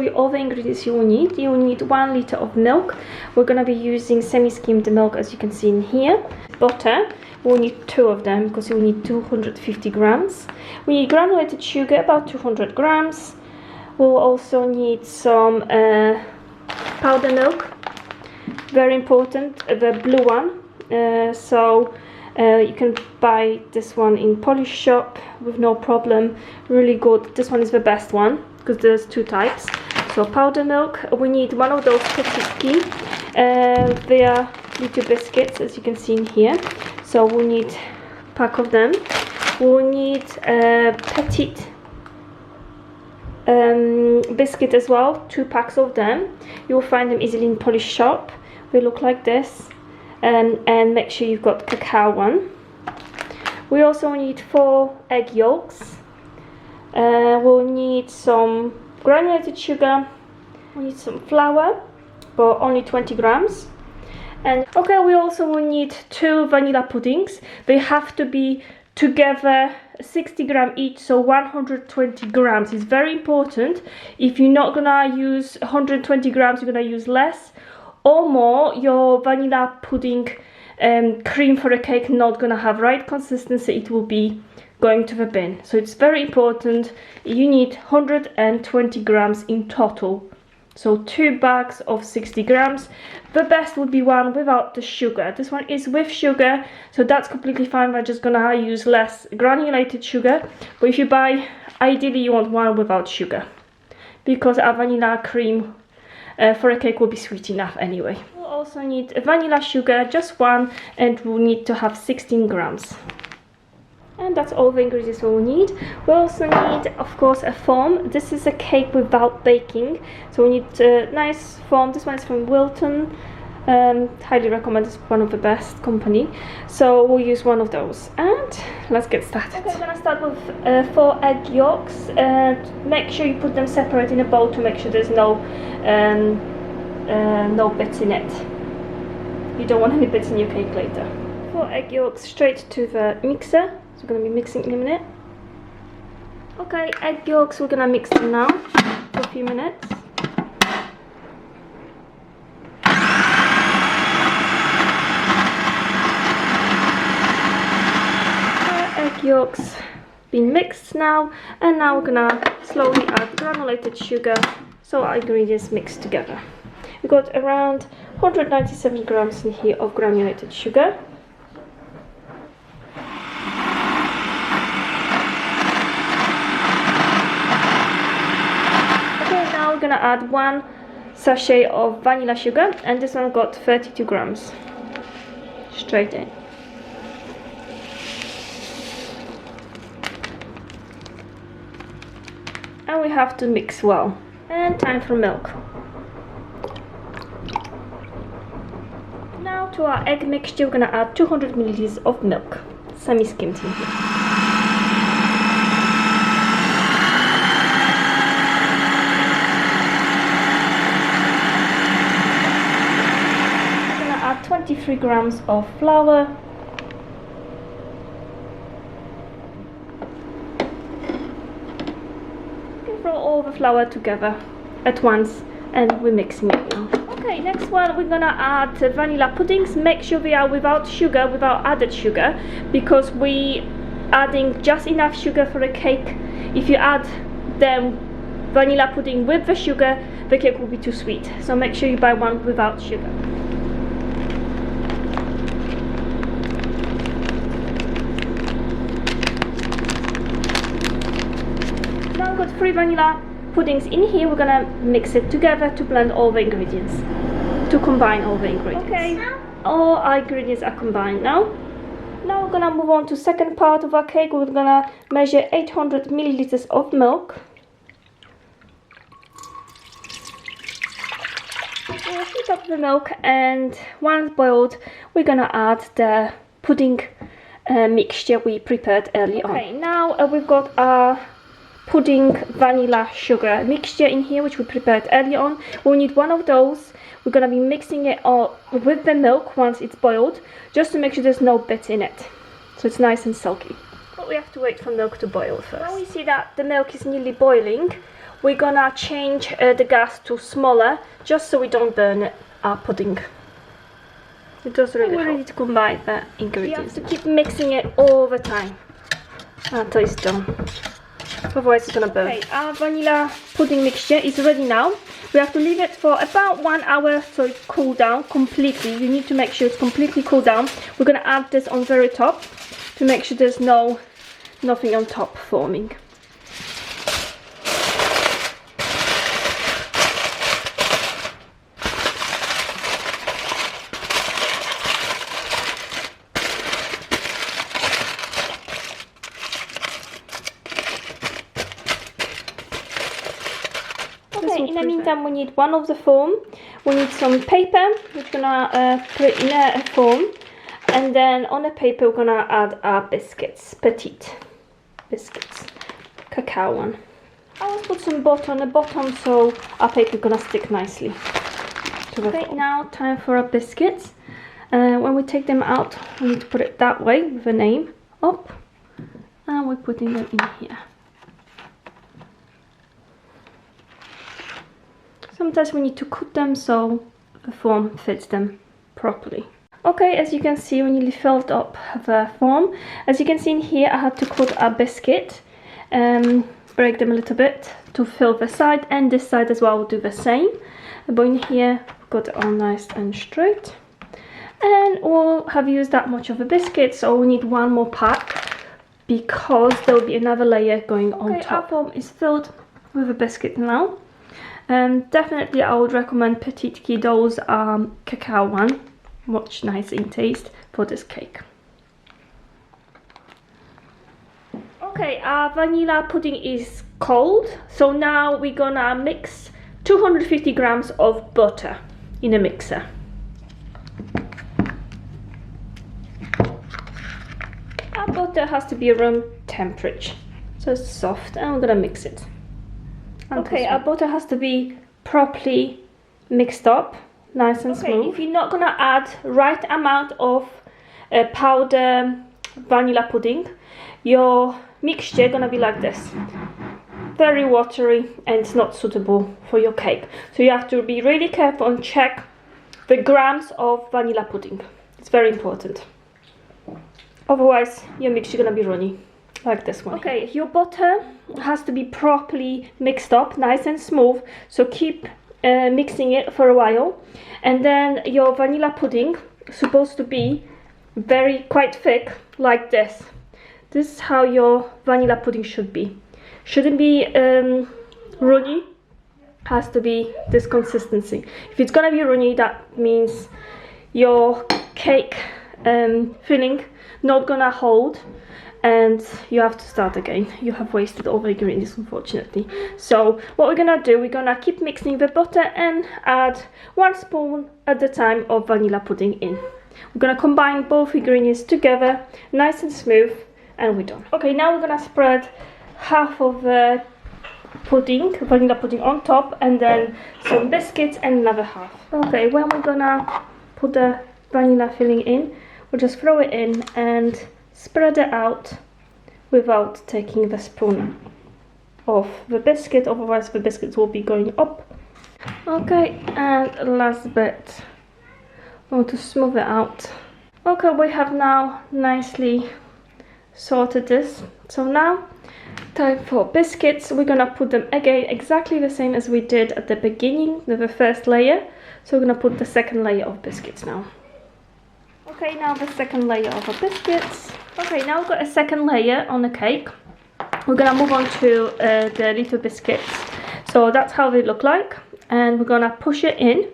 you all the ingredients you will need. You will need 1 liter of milk. We're going to be using semi-skimmed milk, as you can see in here. Butter, we'll need 2 of them because you'll need 250 grams. We need granulated sugar, about 200 grams. We'll also need some powder milk, very important, the blue one. You can buy this one in Polish shop with no problem, really good. This one is the best one because there's 2 types. So powder milk, we need 1 of those petitki. They are little biscuits, as you can see in here. So we'll need a pack of them. We'll need a petite biscuit as well, 2 packs of them. You'll find them easily in Polish shop. They look like this. And make sure you've got cacao one. We also need 4 egg yolks. We'll need some granulated sugar. We need some flour, but only 20 grams. And okay, we also will need 2 vanilla puddings. They have to be together 60 grams each, so 120 grams is very important. If you're not gonna use 120 grams, you're gonna use less or more. Your vanilla pudding cream for a cake not gonna have right consistency, it will be going to the bin. So it's very important. You need 120 grams in total. So 2 bags of 60 grams. The best would be one without the sugar. This one is with sugar, so that's completely fine. We're just gonna use less granulated sugar. But if you buy, ideally you want one without sugar, because our vanilla cream for a cake will be sweet enough anyway. We'll also need vanilla sugar, just 1, and we'll need to have 16 grams. And that's all the ingredients we'll need. We also need, of course, a foam. This is a cake without baking, so we need a nice foam. This one is from Wilton. Highly recommend, it's one of the best company. So we'll use one of those, and let's get started. Okay, I'm gonna start with 4 egg yolks. Make sure you put them separate in a bowl to make sure there's no bits in it. You don't want any bits in your cake later. 4 egg yolks straight to the mixer. So we're going to be mixing in a minute. Okay, egg yolks, we're going to mix them now for a few minutes. Egg yolks been mixed now, and now we're going to slowly add granulated sugar so our ingredients mix together. We've got around 197 grams in here of granulated sugar. We're gonna add 1 sachet of vanilla sugar, and this one got 32 grams straight in. And we have to mix well. And time for milk. Now to our egg mixture, we're gonna add 200 milliliters of milk, semi-skimmed in here. I'm gonna add 23 grams of flour. Throw all the flour together at once, and we're mixing it now. Okay, next one, we're gonna add vanilla puddings. Make sure they are without sugar, without added sugar, because we adding just enough sugar for a cake. If you add them vanilla pudding with the sugar, the cake will be too sweet. So make sure you buy one without sugar. Now we've got 3 vanilla puddings in here. We're gonna mix it together to blend all the ingredients, to combine all the ingredients. Okay, all our ingredients are combined now. Now we're gonna move on to second part of our cake. We're gonna measure 800 milliliters of milk. We'll heat up the milk, and once boiled, we're gonna add the pudding mixture we prepared early on. Okay, now we've got our pudding vanilla sugar mixture in here, which we prepared earlier on. We'll need 1 of those. We're going to be mixing it all with the milk once it's boiled, just to make sure there's no bits in it, so it's nice and silky. But we have to wait for milk to boil first. Now we see that the milk is nearly boiling. we're gonna change the gas to smaller, just so we don't burn our pudding. It does really help. We're ready to combine the ingredients. You have to keep mixing it all the time until it's done. Otherwise it's gonna burn. Okay, our vanilla pudding mixture is ready now. We have to leave it for about 1 hour so it cools down completely. You need to make sure it's completely cooled down. We're gonna add this on very top to make sure there's nothing on top forming. Okay, in the meantime we need one of the foam. We need some paper. We're gonna put it in a foam, and then on the paper we're gonna add our biscuits, petite biscuits, cacao one. I will put some butter on the bottom so our paper is gonna stick nicely to the foam. Now time for our biscuits. When we take them out, we need to put it that way with a name up, and we're putting them in here. Sometimes we need to cut them so the form fits them properly. Okay, as you can see, we nearly filled up the form. As you can see in here, I had to cut a biscuit, break them a little bit to fill the side, and this side as well will do the same. But in here, we've got it all nice and straight. And we'll have used that much of a biscuit, so we need one more pack because there will be another layer going on top. Our form is filled with a biscuit now. Definitely I would recommend Petite Kiddo's cacao one, much nicer in taste for this cake. Okay, our vanilla pudding is cold, so now we're gonna mix 250 grams of butter in a mixer. Our butter has to be room temperature, so it's soft, and we're gonna mix it. Okay, our butter has to be properly mixed up, nice and smooth. If you're not gonna add right amount of powder vanilla pudding, your mixture gonna be like this, very watery, and it's not suitable for your cake. So you have to be really careful and check the grams of vanilla pudding. It's very important. Otherwise, your mixture gonna be runny. Like this one. Okay, your butter has to be properly mixed up, nice and smooth, so keep mixing it for a while. And then your vanilla pudding is supposed to be quite thick, like this. This is how your vanilla pudding should be. Shouldn't be runny, has to be this consistency. If it's gonna be runny, that means your cake filling not gonna hold, and you have to start again. You have wasted all the ingredients, unfortunately. So what we're gonna do, we're gonna keep mixing the butter and add 1 spoon at a time of vanilla pudding in. We're gonna combine both ingredients together, nice and smooth, and we're done. Okay, now we're gonna spread half of the pudding, vanilla pudding on top, and then some biscuits and another half. Okay, when we're gonna put the vanilla filling in, we'll just throw it in and spread it out without taking the spoon off the biscuit, otherwise the biscuits will be going up. Okay, and last bit, I want to smooth it out. Okay, we have now nicely sorted this. So now, time for biscuits. We're gonna put them again exactly the same as we did at the beginning with the first layer. So we're gonna put the second layer of biscuits now. Okay, now the second layer of our biscuits. Okay, now we've got a second layer on the cake. We're gonna move on to the little biscuits. So that's how they look like. And we're gonna push it in,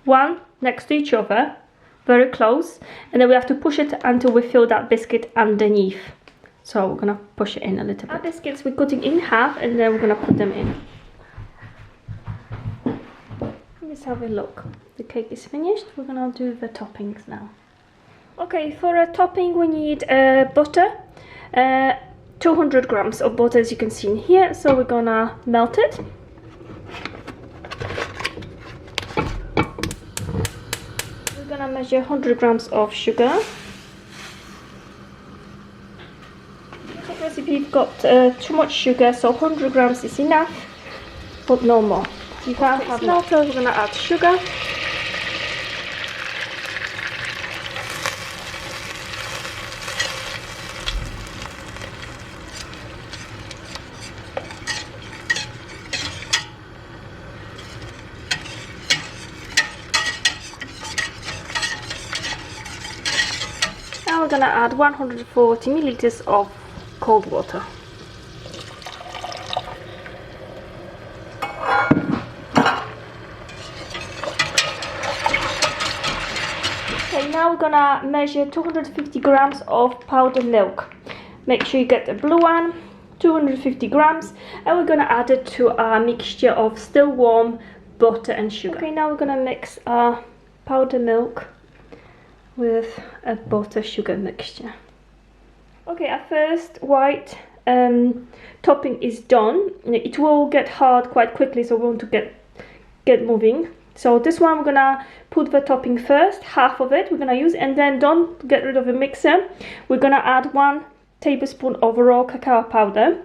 one next to each other, very close. And then we have to push it until we fill that biscuit underneath. So we're gonna push it in a little bit. Our biscuits we're cutting in half, and then we're gonna put them in. This is how they look. The cake is finished. We're gonna do the toppings now. Okay, for a topping we need butter, 200 grams of butter, as you can see in here. So we're gonna melt it. We're gonna measure 100 grams of sugar. This recipe you've got too much sugar, so 100 grams is enough. but no more. You can't have more. So we're gonna add sugar. Now we're gonna add 140 milliliters of cold water. Okay, now we're gonna measure 250 grams of powdered milk. Make sure you get the blue one, 250 grams, and we're gonna add it to our mixture of still warm butter and sugar. Okay, now we're gonna mix our powdered milk with a butter sugar mixture. Okay, our first white topping is done. It will get hard quite quickly, so we want to get moving. So this one we're gonna put the topping first, half of it we're gonna use, and then don't get rid of the mixer. We're gonna add 1 tablespoon of raw cacao powder.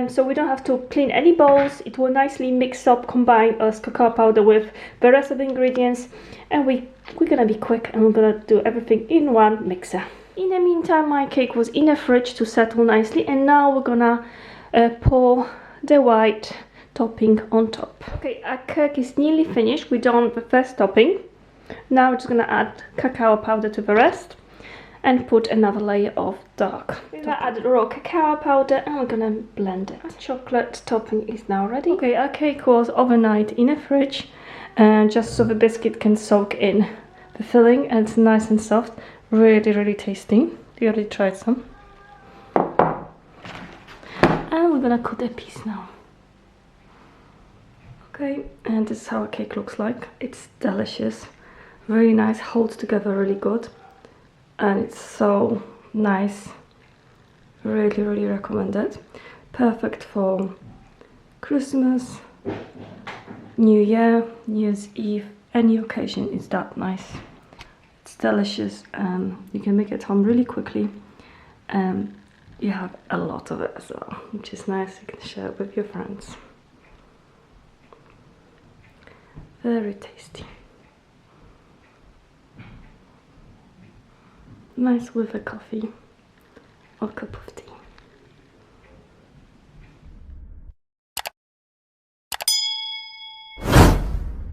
So we don't have to clean any bowls. It will nicely mix up, combine us cacao powder with the rest of the ingredients, and we're gonna be quick and we're gonna do everything in one mixer. In the meantime, my cake was in the fridge to settle nicely, and now we're gonna pour the white topping on top. Okay, our cake is nearly finished. We're done with the first topping. Now we're just gonna add cacao powder to the rest and put another layer of dark. We're gonna add raw cacao powder and we're gonna blend it. Our chocolate topping is now ready. Okay, our cake was overnight in a fridge, and just so the biscuit can soak in the filling, and it's nice and soft. Really tasty. We already tried some. And we're gonna cut a piece now. Okay, and this is how a cake looks like. It's delicious, really nice, holds together really good, and it's so nice. Really recommend it. Perfect for Christmas, New Year, New Year's Eve, any occasion. It's that nice. It's delicious, and you can make it at home really quickly, and you have a lot of it as well, which is nice. You can share it with your friends. Very tasty. Nice with a coffee or cup of tea.